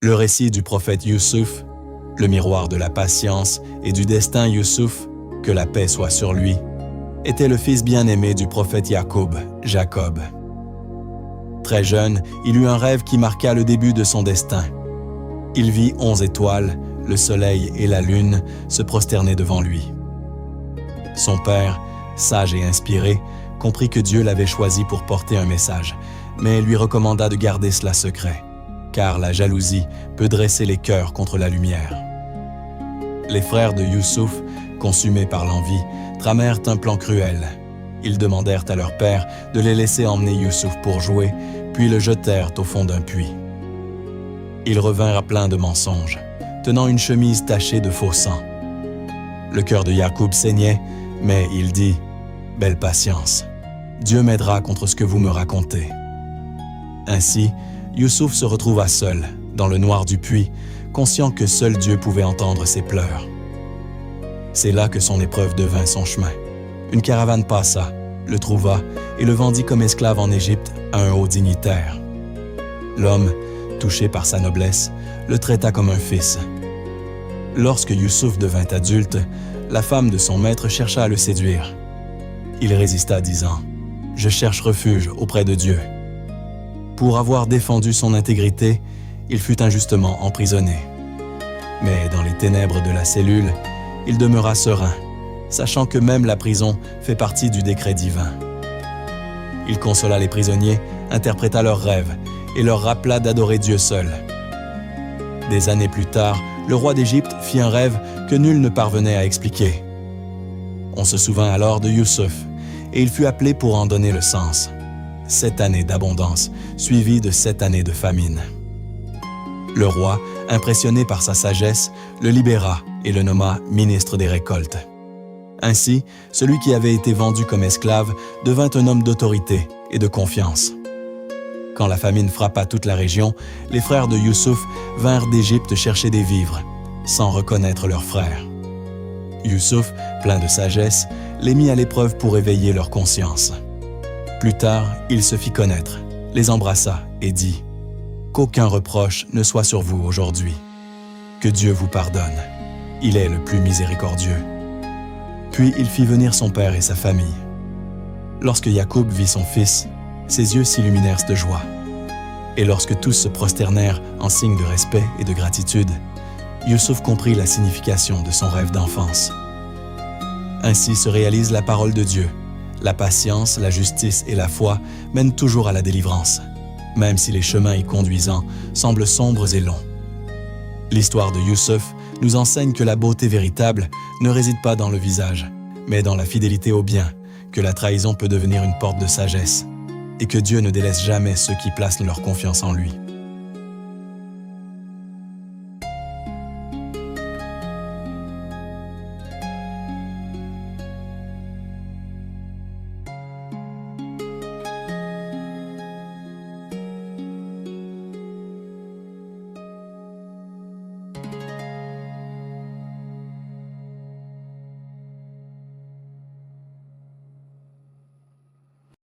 Le récit du prophète Youssouf, le miroir de la patience et du destin Youssouf, que la paix soit sur lui, était le fils bien-aimé du prophète Yacoub, Jacob. Très jeune, il eut un rêve qui marqua le début de son destin. Il vit 11 étoiles, le soleil et la lune se prosterner devant lui. Son père, sage et inspiré, comprit que Dieu l'avait choisi pour porter un message, mais lui recommanda de garder cela secret, car la jalousie peut dresser les cœurs contre la lumière. Les frères de Youssouf, consumés par l'envie, tramèrent un plan cruel. Ils demandèrent à leur père de les laisser emmener Youssouf pour jouer, puis le jetèrent au fond d'un puits. Ils revinrent pleins de mensonges, tenant une chemise tachée de faux sang. Le cœur de Yacoub saignait, mais il dit « Belle patience, Dieu m'aidera contre ce que vous me racontez. » Ainsi, Youssouf se retrouva seul, dans le noir du puits, conscient que seul Dieu pouvait entendre ses pleurs. C'est là que son épreuve devint son chemin. Une caravane passa, le trouva et le vendit comme esclave en Égypte à un haut dignitaire. L'homme, touché par sa noblesse, le traita comme un fils. Lorsque Youssouf devint adulte, la femme de son maître chercha à le séduire. Il résista, disant « Je cherche refuge auprès de Dieu. » Pour avoir défendu son intégrité, il fut injustement emprisonné. Mais dans les ténèbres de la cellule, il demeura serein, sachant que même la prison fait partie du décret divin. Il consola les prisonniers, interpréta leurs rêves et leur rappela d'adorer Dieu seul. Des années plus tard, le roi d'Égypte fit un rêve que nul ne parvenait à expliquer. On se souvint alors de Youssouf, et il fut appelé pour en donner le sens. 7 années d'abondance, suivies de 7 années de famine. Le roi, impressionné par sa sagesse, le libéra et le nomma ministre des récoltes. Ainsi, celui qui avait été vendu comme esclave devint un homme d'autorité et de confiance. Quand la famine frappa toute la région, les frères de Youssouf vinrent d'Égypte chercher des vivres, sans reconnaître leurs frères. Youssouf, plein de sagesse, les mit à l'épreuve pour éveiller leur conscience. Plus tard, il se fit connaître, les embrassa et dit « Qu'aucun reproche ne soit sur vous aujourd'hui. Que Dieu vous pardonne. Il est le plus miséricordieux. » Puis il fit venir son père et sa famille. Lorsque Yacoub vit son fils, ses yeux s'illuminèrent de joie. Et lorsque tous se prosternèrent en signe de respect et de gratitude, Youssouf comprit la signification de son rêve d'enfance. Ainsi se réalise la parole de Dieu. La patience, la justice et la foi mènent toujours à la délivrance, même si les chemins y conduisant semblent sombres et longs. L'histoire de Youssouf nous enseigne que la beauté véritable ne réside pas dans le visage, mais dans la fidélité au bien, que la trahison peut devenir une porte de sagesse, et que Dieu ne délaisse jamais ceux qui placent leur confiance en lui.